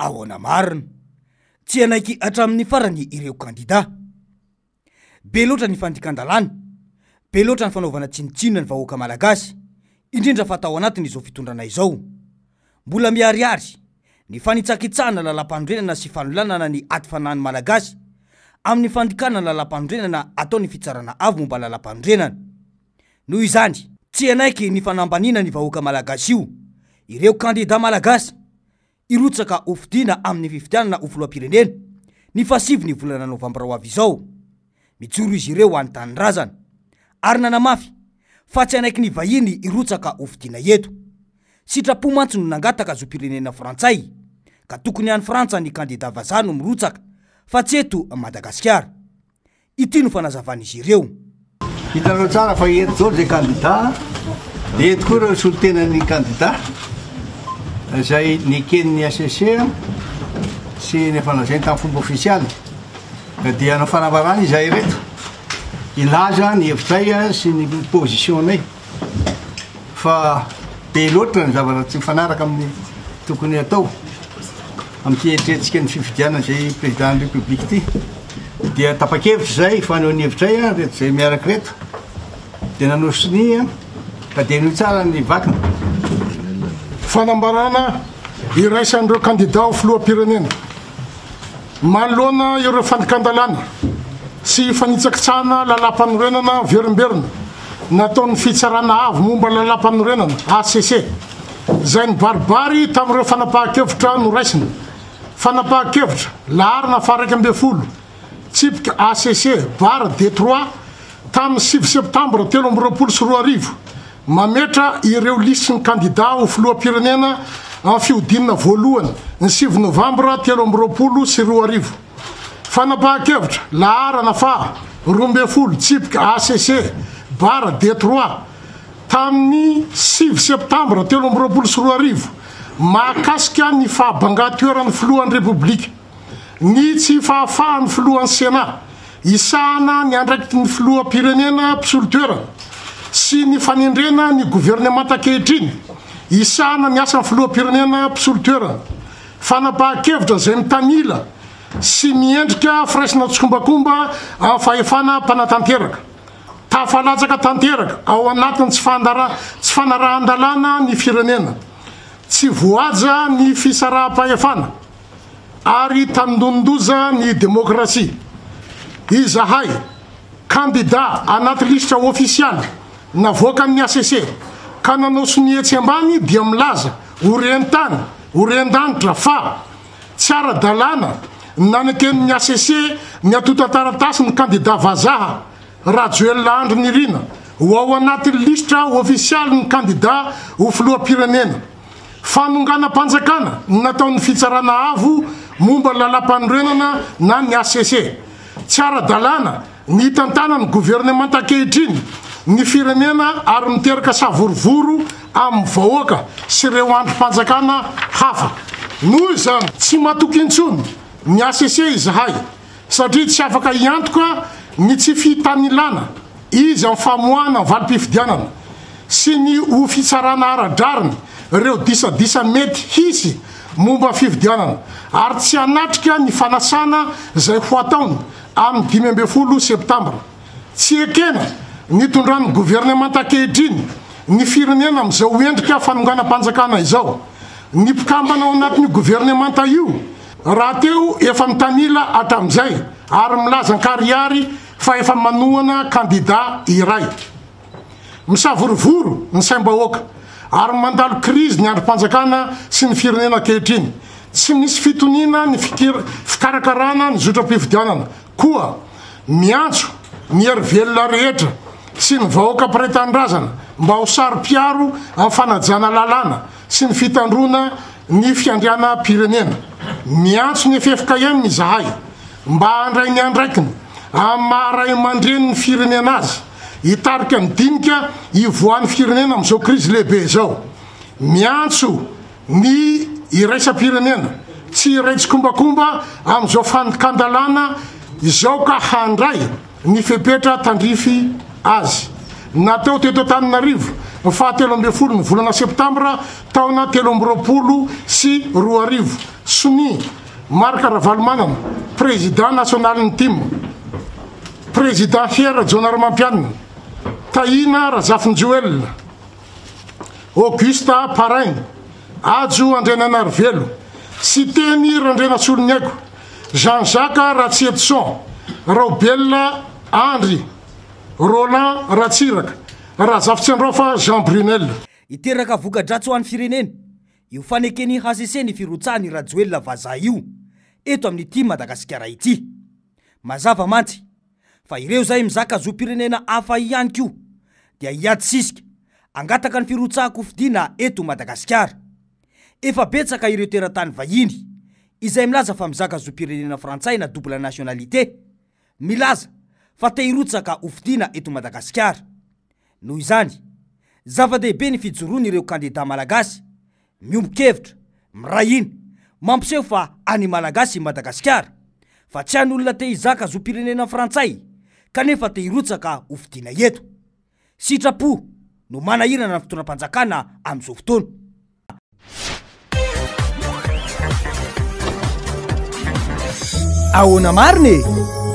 ahoana marina tsy anaiky hatramin'ny farany ireo kandida. Be loatra ny fandikan-dalàna, be loatra ny fanaovana tsinotsinona ny vahoaka malagasy, indrindra fatao anatiny izao fitondrana izao. Mbola miariary ny fanitsakitsahana lalam-pandrenana sy fanolanana ny ady fanahany malagasy amin'ny fandikana lalam-pandrenana ataony fitsarana avy momba lalam-pandrenana. Noho izany, tsy anaiky ny fanambanina ny vahoaka malagasy io, ireo kandida malagasy irotsaka ofidina amin'ny fifidianana ho filoham-pirenena ny fasivy ny volana novambra ho avy izao. Mijoro izy ireo any tanindrazana ary nanamafy fa tsy anaiky ny vahiny irotsaka ofidina eto. Sitrapo mantsy no nangataka zom-pirenena frantsay ka tokony any Frantsa ny kandida vazaha no mirotsaka fa tsy eto Madagasikara. Ity no fanazavan'izy ireo. Hitanao tsara fa eto zao zay kandida, dia eto koa ireo solotenan'ny kandida izay neken'ny ACC sy ny fanazany tamin'ny fomba ofisialy dia hanao fanambarana izay reto ilaza ny hevitray sy ny positionay fa be loatra ny zavatra tsy mifanaraka amin'ny tokony atao amin'ny eritreretintsika ny fifidianana izay président république ity. Dia tapa-kevitra zay faneho ny hevitray reto zay miaraka reto dia nanao sonia ka dia noho tsara ny vakina fanambarana iraisan'ireo kandida ho filoham-pirenena manoloana ireo fandikan-dalàna sy fanitsakitsahana lalam-panorenana verimberina nataon'ny fitsarana avy momba lalam-panorenana ACC zay ny baribary tamin'ireo fanapahan-kevitra noraisina. Fanapahan-kevitra laharina faha 12 tsipika ACC bara D3 tamin'ny 7 septambra 2024 mametra ireo listy ny kandida ho filoham-pirenena amin'ny fiodinana voalohany ny 7 novambra 2024. Fanapahan-kevitra laharana faha 12 tsipika ACC bara D3 tamin'ny 7 septambra 2024 mahakasika ny fahabangatoeran'ny filohan'ny republika, ny tsy fahafahan'ny filohan'ny Sénat, isahana ny andraikitry ny filoham-pirenena mpisolo-toerana sy ny fanendrena ny gouvernement ankehitriny, isahana ny asan'ny filoham-pirenena mpisolo-toerana. Fanapahan-kevitra izay mitanila sy miendrika firaisana tsokombakomba amin'ny fahefana mpanatanteraka, tafalatsaka tanteraka ao anatiny tsy fanarahan-dalàna ny firenena, tsy voaja ny fisaraha-pahefana ary tanindondoza ny demokrasia. Izahay kandida anaty listra ofisialy navoaka amin'ny ACC ka nanao sonihetsy ambany dia milaza horen-tany horen-danitra fa tsy ara-dalàna naneken'ny ACC ny atota-taratasy ny kandida vazaha Rajoelina Andry Nirina ho ao anaty listra ofisialy ny kandida ho filoham-pirenena. Fanonganam-panjakana nataon'ny fitsarana avo momba lalam-panorenana na ny ACC. Tsy ara-dalàna ny tantanany gouvernement ankehitriny ny firenena ary miteraka savorovoro amin'ny vahoaka sy ireo androm-panjakana hafa. Noho izany tsy matoky intsony ny ACC izahay satria tsy afaka iantoka ny tsy fitanilana izy amin'ny famoahana valim-pifidianana sy ny ho fitsarana ara-drariny ireo disadisa mety hisy momba fifidianana ary tsy anatrika ny fanasana izay ho ataony amin'ny 15 septambra. Tsy ekena ny tondran'ny gouvernement ankehitriny ny firenena amin'izao endrika fanonganam-panjakana izao. Ny mpikambana ao anatin'ny gouvernement io raha teo efa mitanila hatramin'izay ary milaza ny-kariary fa efa manohana kandida iray. Misavorovoro ny saim-bahoaka ary mandalo krizy ny androm-panjakana sy ny firenena ankehitriny. Tsy misy fitoniana ny fikarakarana ny zotram-pifidianana koa miantso ny hery-velona rehetra sy ny vahoaka mpiray-tanindrazana mba ho saro-piaro amin'ny fanajana lalàna sy ny fitandrona ny fiandriana pirenena. Miantso ny FFKM izahay mba handray ny andraikiny amin'ny maharay mandreny ny firenena azy hitarika ny dinika hivoan'ny firenena amin'izao krizy lehibe izao. Miantso ny iraisam-pirenena tsy iraitsy-kombakomba amin'izao fandikan-dalàna izao ka handray ny fepetra tandrify azy. Natao teto Antananarivo ny faha 13 ny volana septambra taona 2024. Sony Marc Ravalomanana, président national ny team, président Hera Jonar Mampianina, Taina Razafin-Joel, Augusta Parain, Ajo Andrena Narvelo, sy teny Randrena Soloniaiko, Jean-Jacques Ratsietson, Robella Andry, Roland Ratsiraka, Razafin-Rofa Jean Brunel. Iteraka voka-dratso ho an'ny firenena io fanekeny HCC ny firotsahany Rajoelina vazaha io eto amin'ny team Madagasikara ity. Mazava mantsy fa ireo zay mizaka zo-pirenena hafa ihany koa dia hiady sisika angataka ny firotsahako fidiana eto Madagasikara. Efa betsaka ireo teratany vahiny izay milaza fa mizaka zo-pirenena frantsay na double nationalité milaza fa te hirotsaka ofidiana eto Madagasikara. Noho izany zava-dehibe ny fijoroany ireo kandida malagasy miombon-kevitra mirahiny mampiseho fa any malagasy Madagasikara fa tsy any olona te hizaka zo-pirenena frantsay kanefa te hirotsaka ofidiana eto. Sitrapo no manahirana ny fotoanam-panjakana amin'izao fotoana. Ahoana marina e?